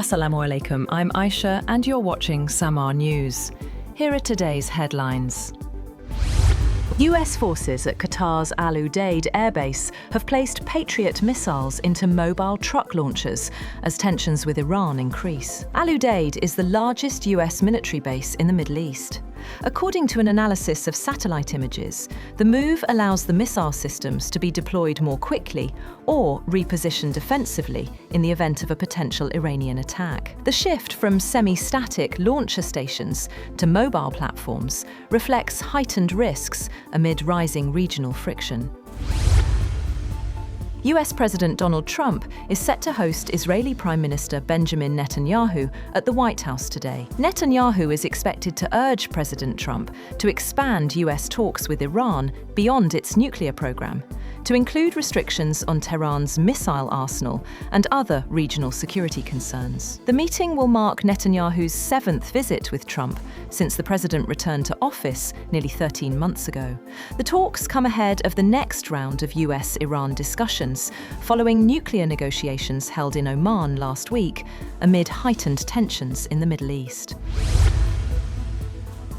Assalamu alaikum, I'm Aisha and you're watching Samar News. Here are today's headlines. US forces at Qatar's Al-Udeid Air Base have placed Patriot missiles into mobile truck launchers as tensions with Iran increase. Al-Udeid is the largest US military base in the Middle East. According to an analysis of satellite images, the move allows the missile systems to be deployed more quickly or repositioned defensively in the event of a potential Iranian attack. The shift from semi-static launcher stations to mobile platforms reflects heightened risks amid rising regional friction. US President Donald Trump is set to host Israeli Prime Minister Benjamin Netanyahu at the White House today. Netanyahu is expected to urge President Trump to expand US talks with Iran beyond its nuclear program, to include restrictions on Tehran's missile arsenal and other regional security concerns. The meeting will mark Netanyahu's 7th visit with Trump since the president returned to office nearly 13 months ago. The talks come ahead of the next round of US-Iran discussions, following nuclear negotiations held in Oman last week amid heightened tensions in the Middle East.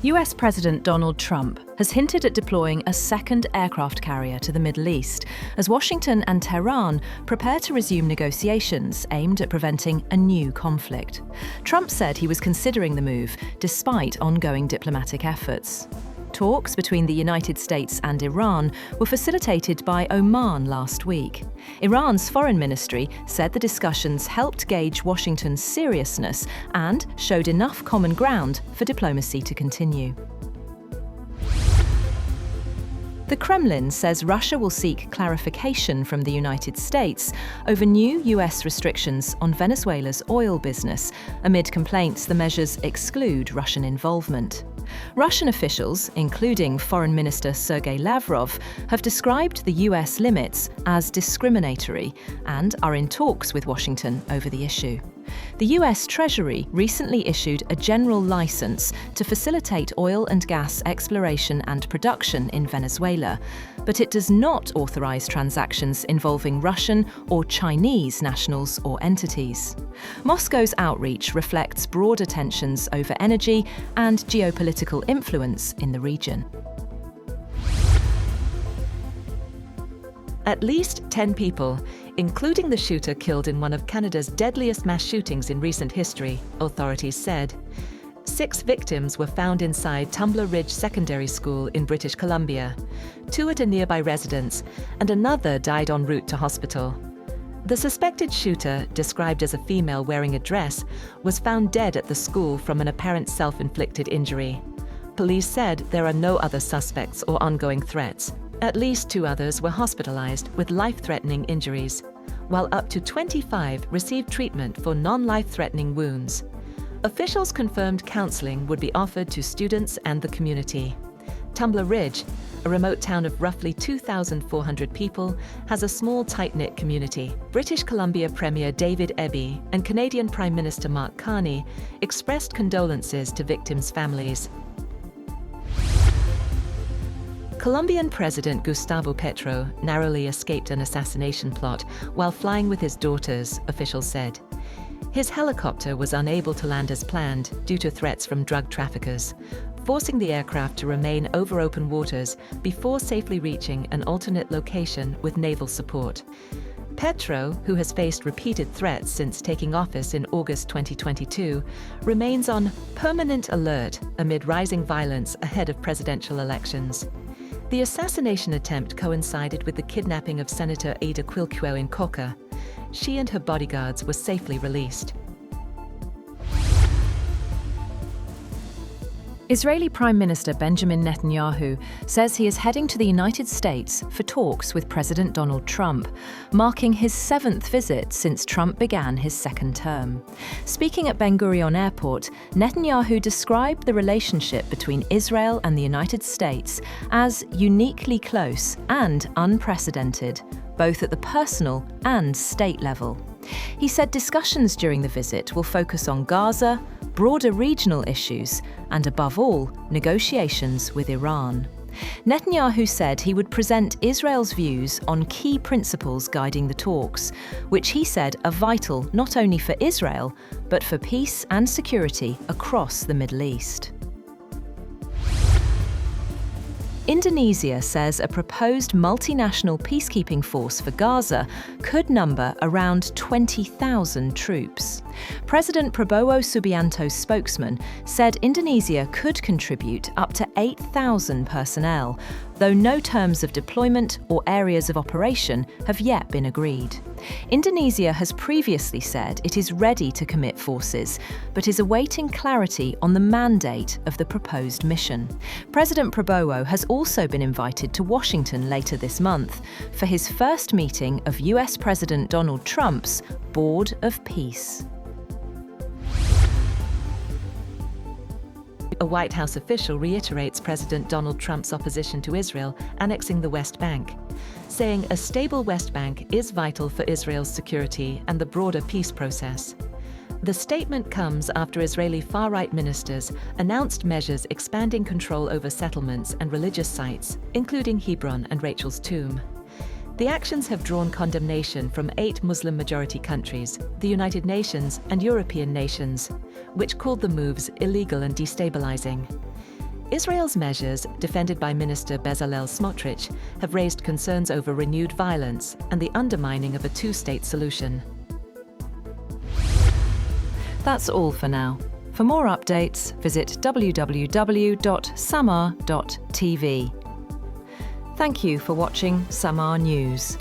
US President Donald Trump has hinted at deploying a second aircraft carrier to the Middle East as Washington and Tehran prepare to resume negotiations aimed at preventing a new conflict. Trump said he was considering the move despite ongoing diplomatic efforts. Talks between the United States and Iran were facilitated by Oman last week. Iran's foreign ministry said the discussions helped gauge Washington's seriousness and showed enough common ground for diplomacy to continue. The Kremlin says Russia will seek clarification from the United States over new US restrictions on Venezuela's oil business, amid complaints the measures exclude Russian involvement. Russian officials, including Foreign Minister Sergei Lavrov, have described the US limits as discriminatory and are in talks with Washington over the issue. The US Treasury recently issued a general license to facilitate oil and gas exploration and production in Venezuela, but it does not authorize transactions involving Russian or Chinese nationals or entities. Moscow's outreach reflects broader tensions over energy and geopolitical influence in the region. At least 10 people, including the shooter killed in one of Canada's deadliest mass shootings in recent history, authorities said. 6 victims were found inside Tumbler Ridge Secondary School in British Columbia, 2 at a nearby residence, and another died en route to hospital. The suspected shooter, described as a female wearing a dress, was found dead at the school from an apparent self-inflicted injury. Police said there are no other suspects or ongoing threats. At least 2 others were hospitalized with life-threatening injuries, while up to 25 received treatment for non-life-threatening wounds. Officials confirmed counseling would be offered to students and the community. Tumbler Ridge, a remote town of roughly 2,400 people, has a small, tight-knit community. British Columbia Premier David Eby and Canadian Prime Minister Mark Carney expressed condolences to victims' families. Colombian President Gustavo Petro narrowly escaped an assassination plot while flying with his daughters, officials said. His helicopter was unable to land as planned due to threats from drug traffickers, forcing the aircraft to remain over open waters before safely reaching an alternate location with naval support. Petro, who has faced repeated threats since taking office in August 2022, remains on permanent alert amid rising violence ahead of presidential elections. The assassination attempt coincided with the kidnapping of Senator Ada Quilquio in Coca. She and her bodyguards were safely released. Israeli Prime Minister Benjamin Netanyahu says he is heading to the United States for talks with President Donald Trump, marking his 7th visit since Trump began his 2nd term. Speaking at Ben Gurion Airport, Netanyahu described the relationship between Israel and the United States as uniquely close and unprecedented, both at the personal and state level. He said discussions during the visit will focus on Gaza, broader regional issues, and above all, negotiations with Iran. Netanyahu said he would present Israel's views on key principles guiding the talks, which he said are vital not only for Israel, but for peace and security across the Middle East. Indonesia says a proposed multinational peacekeeping force for Gaza could number around 20,000 troops. President Prabowo Subianto's spokesman said Indonesia could contribute up to 8,000 personnel, though no terms of deployment or areas of operation have yet been agreed. Indonesia has previously said it is ready to commit forces, but is awaiting clarity on the mandate of the proposed mission. President Prabowo has also been invited to Washington later this month for his first meeting of US President Donald Trump's Board of Peace. A White House official reiterates President Donald Trump's opposition to Israel annexing the West Bank, saying a stable West Bank is vital for Israel's security and the broader peace process. The statement comes after Israeli far-right ministers announced measures expanding control over settlements and religious sites, including Hebron and Rachel's tomb. The actions have drawn condemnation from 8 Muslim-majority countries, the United Nations and European nations, which called the moves illegal and destabilizing. Israel's measures, defended by Minister Bezalel Smotrich, have raised concerns over renewed violence and the undermining of a two-state solution. That's all for now. For more updates, visit www.samar.tv. Thank you for watching Samar News.